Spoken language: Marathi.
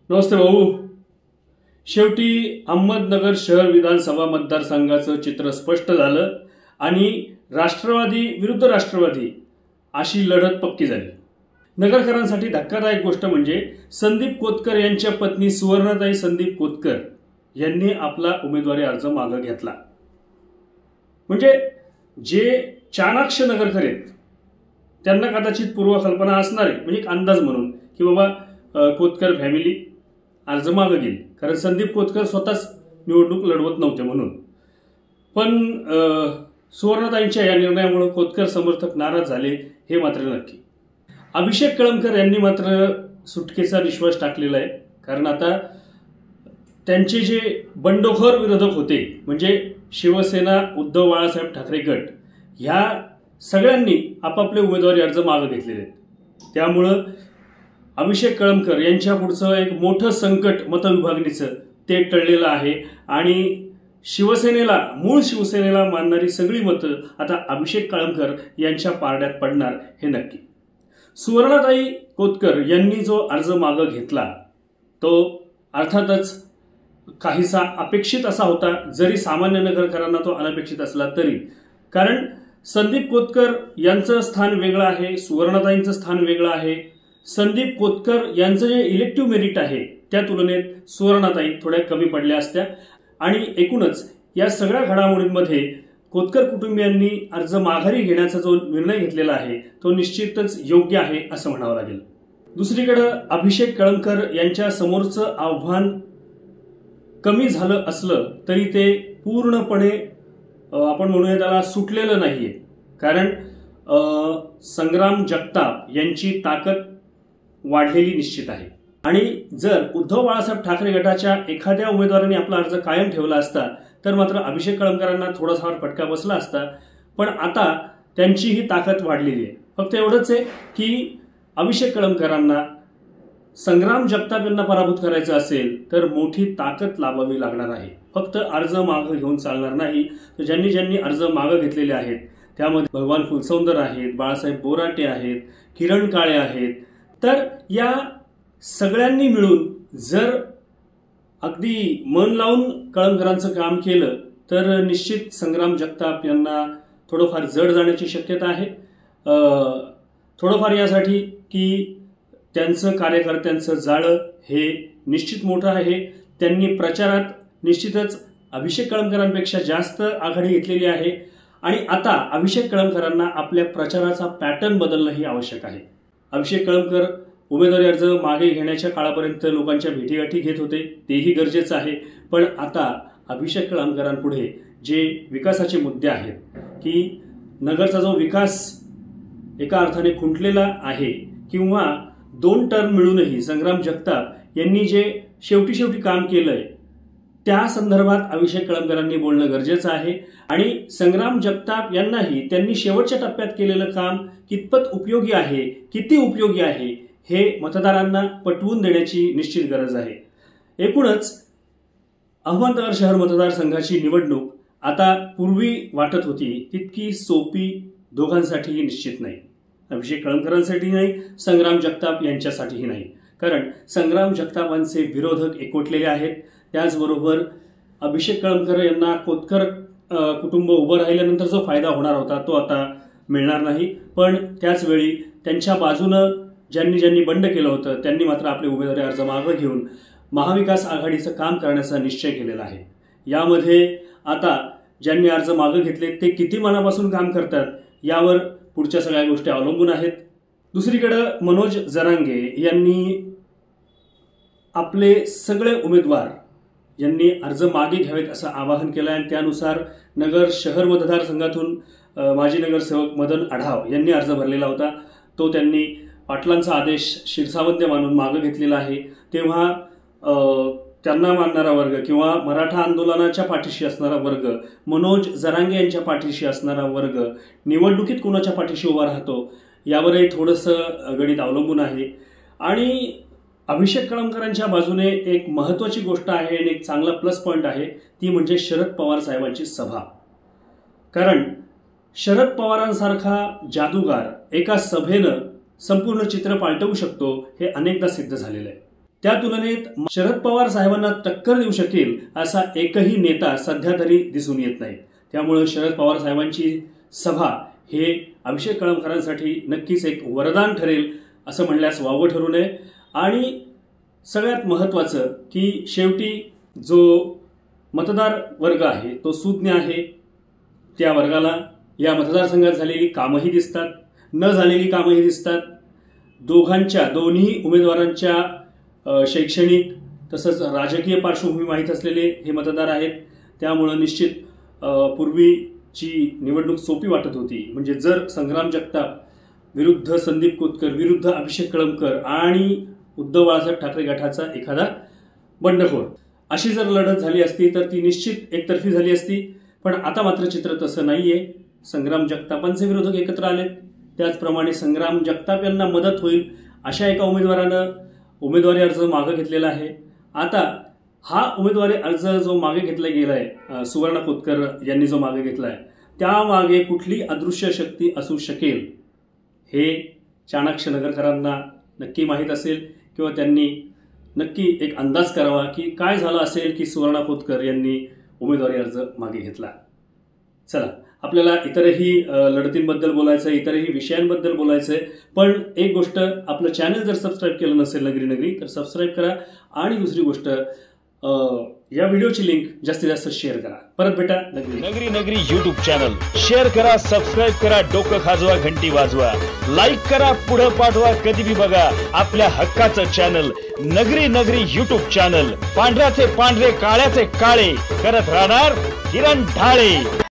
नमस्ते भाऊ. शेवटी अहमदनगर शहर विधानसभा मतदारसंघाचं चित्र स्पष्ट झालं आणि राष्ट्रवादी विरुद्ध राष्ट्रवादी अशी लढत पक्की झाली. नगरकरांसाठी धक्कादायक गोष्ट म्हणजे संदीप कोतकर यांच्या पत्नी सुवर्णाताई संदीप कोतकर यांनी आपला उमेदवारी अर्ज मागे घेतला. म्हणजे जे चाणाक्ष नगरकर आहेत त्यांना कदाचित पूर्वकल्पना असणार आहे, म्हणजे एक अंदाज म्हणून की बाबा कोतकर फॅमिली अर्ज मागे घेईल, कारण संदीप कोतकर स्वतःच निवडणूक लढवत नव्हते म्हणून. पण सुवर्णाताईंच्या या निर्णयामुळे कोतकर समर्थक नाराज झाले हे मात्र नक्की. अभिषेक कळमकर यांनी मात्र सुटकेचा निश्वास टाकलेला आहे, कारण आता त्यांचे जे बंडखोर विरोधक होते म्हणजे शिवसेना उद्धव बाळासाहेब ठाकरे गट ह्या सगळ्यांनी आपापले उमेदवारी अर्ज मागे घेतलेले आहेत. त्यामुळं अभिषेक कळमकर यांच्या पुढचं एक मोठं संकट मतविभागणीचं ते टळलेलं आहे आणि मूळ शिवसेनेला मानणारी सगळी मतं आता अभिषेक कळमकर यांच्या पारड्यात पडणार हे नक्की. सुवर्णाताई कोतकर यांनी जो अर्ज मागे घेतला तो अर्थातच काहीसा अपेक्षित असा होता, जरी सामान्य नगरकरांना तो अनपेक्षित असला तरी. कारण संदीप कोतकर यांचं स्थान वेगळं आहे, सुवर्णाताईंचं स्थान वेगळं आहे. संदीप कोतकर यांचं जे इलेक्टिव्ह मेरिट आहे त्या तुलनेत सुवर्णाताई थोड्या कमी पडल्या असत्या आणि एकूणच या सगळ्या घडामोडींमध्ये कोतकर कुटुंबियांनी अर्ज माघारी घेण्याचा जो निर्णय घेतलेला आहे तो निश्चितच योग्य आहे असं म्हणावं लागेल. दुसरीकडे अभिषेक कळमकर यांच्या समोरचं आव्हान कमी झालं असलं तरी ते पूर्णपणे आपण म्हणूया त्याला सुटलेलं नाहीये. कारण संग्राम जगताप यांची ताकद वाढलेली निश्चित आहे आणि जर उद्धव बाळासाहेब ठाकरे गटाच्या एखाद्या उमेदवाराने आपला अर्ज कायम ठेवला असता तर मात्र अभिषेक कळमकरांना थोडासा फटका बसला असता. पण आता त्यांची ही ताकद वाढलेली आहे. फक्त एवढंच आहे की अभिषेक कळमकरांना संग्राम जगताप यांना पराभूत करायचं असेल तर मोठी ताकद लावावी लागणार आहे. फक्त अर्ज मागे घेऊन चालणार नाही. तर ज्यांनी ज्यांनी अर्ज मागे घेतलेले आहेत त्यामध्ये भगवान फुलसौंदर आहेत, बाळासाहेब बोराटे आहेत, किरण काळे आहेत. तर या सगळ्यांनी मिळून जर अगदी मन लावून कळमकरांचं काम केलं तर निश्चित संग्राम जगताप यांना थोडंफार जड जाण्याची शक्यता आहे. थोडंफार यासाठी की त्यांचं कार्यकर्त्यांचं जाळं हे निश्चित मोठं आहे. त्यांनी प्रचारात निश्चितच अभिषेक कळमकरांपेक्षा जास्त आघाडी घेतलेली आहे आणि आता अभिषेक कळमकरांना आपल्या प्रचाराचा पॅटर्न बदलणंही आवश्यक आहे. अभिषेक कळमकर उमेदवारी अर्ज मागे घेण्याच्या काळापर्यंत लोकांच्या भेटीगाठी घेत होते, तेही गरजेचं आहे. पण आता अभिषेक कळमकरांपुढे जे विकासाचे मुद्दे आहेत की नगरचा जो विकास एका अर्थाने खुंटलेला आहे किंवा 2 टर्म मिळूनही संग्राम जगताप यांनी जे शेवटी काम केलंय त्या संदर्भात अभिषेक कळमकरांनी बोलणं गरजेचं आहे. आणि संग्राम जगताप यांनाही त्यांनी शेवटच्या टप्प्यात केलेलं काम कितपत उपयोगी आहे, किती उपयोगी आहे हे मतदारांना पटवून देण्याची निश्चित गरज आहे. एकूणच अहमदनगर शहर मतदारसंघाची निवडणूक आता पूर्वी वाटत होती तितकी सोपी दोघांसाठीही निश्चित नाही. अभिषेक कळमकरांसाठी नाही, संग्राम जगताप यांच्यासाठीही नाही. कारण संग्राम जगतापांचे विरोधक एकवटलेले आहेत. त्याचबरोबर अभिषेक कळमकर यांना कोतकर कुटुंब उभं राहिल्यानंतर जो फायदा होणार होता तो आता मिळणार नाही. पण त्याचवेळी त्यांच्या बाजूनं ज्यांनी बंड केलं होतं त्यांनी मात्र आपले उमेदवारी अर्ज मागे घेऊन महाविकास आघाडीचं काम करण्याचा निश्चय केलेला आहे. यामध्ये आता ज्यांनी अर्ज मागे घेतले ते किती मनापासून काम करतात यावर पुढच्या सगळ्या गोष्टी अवलंबून आहेत. दुसरीकडे मनोज जरांगे यांनी आपले सगळे उमेदवार यांनी अर्ज मागे घ्यावेत असं आवाहन केलं आणि त्यानुसार नगर शहर मतदारसंघातून माजी नगरसेवक मदन आढाव यांनी अर्ज भरलेला होता. तो त्यांनी पाटलांचा आदेश शिरसावंत मानून मागे घेतलेला आहे. तेव्हा त्यांना मानणारा वर्ग किंवा मराठा आंदोलनाच्या पाठीशी असणारा वर्ग, मनोज जरांगे यांच्या पाठीशी असणारा वर्ग निवडणुकीत कोणाच्या पाठीशी उभा राहतो यावरही थोडंसं गणित अवलंबून आहे. आणि अभिषेक कळमकरांच्या बाजूने एक महत्त्वाची गोष्ट आहे आणि एक चांगला प्लस पॉईंट आहे ती म्हणजे शरद पवार साहेबांची सभा. कारण शरद पवारांसारखा जादूगार एका सभेनं संपूर्ण चित्र पालटवू शकतो हे अनेकदा सिद्ध झालेलं आहे. त्या तुलनेत शरद पवार साहेबांना टक्कर देऊ शकेल असा एकही नेता सध्या तरी दिसून येत नाही. त्यामुळे शरद पवार साहेबांची सभा हे अभिषेक कळमकरांसाठी नक्कीच एक वरदान ठरेल असं म्हणल्यास वावगं ठरू नये. आणि सगळ्यात महत्त्वाचं की शेवटी जो मतदार वर्ग आहे तो सुज्ञ आहे. त्या वर्गाला या मतदारसंघात झालेली कामंही दिसतात, न झालेली कामंही दिसतात. दोन्ही उमेदवारांच्या शैक्षणिक तसंच राजकीय पार्श्वभूमी माहीत असलेले हे मतदार आहेत. त्यामुळं निश्चित पूर्वीची निवडणूक सोपी वाटत होती. म्हणजे जर संग्राम जगताप विरुद्ध संदीप कोतकर विरुद्ध अभिषेक कळमकर आणि उद्धव बाळासाहेब ठाकरे गटाचा एखादा बंडखोर अशी जर लढत झाली असती तर ती निश्चित एकतर्फी झाली असती. पण आता मात्र चित्र तसं नाहीये. संग्राम जगतापांचे विरोधक एकत्र आलेत. त्याचप्रमाणे संग्राम जगताप यांना मदत होईल अशा एका उमेदवारानं उमेदवारी अर्ज मागे घेतलेला आहे. आता हा उमेदवारी अर्ज जो मागे घेतला गेलाय, सुवर्णा कोतकर यांनी जो मागे घेतलाय, त्यामागे कुठली अदृश्य शक्ती असू शकेल हे चाणाक्ष नगरकरांना नक्की माहीत असेल किंवा त्यांनी नक्की एक अंदाज करावा की काय झालं असेल की सुवर्णा कोतकर यांनी उमेदवारी अर्ज मागे घेतला. चला, आपल्याला इतरही लढतींबद्दल बोलायचं आहे, इतरही विषयांबद्दल बोलायचं आहे. पण एक गोष्ट, आपलं चॅनल जर सबस्क्राईब केलं नसेल नगरी नगरी तर सबस्क्राईब करा. आणि दुसरी गोष्ट, या व्हिडिओची लिंक जास्तीत जास्त शेअर करा. परत भेटा नगरी नगरी यूट्यूब चॅनल शेअर करा, सबस्क्राईब करा, डोकं खाजवा, घंटी वाजवा, लाईक करा, पुढे पाठवा, कधी भी बघा आपल्या हक्काचं चॅनल नगरी नगरी यूट्यूब चॅनल. पांढऱ्याचे पांढरे, काळ्याचे काळे करत राहणार किरण ढाळे.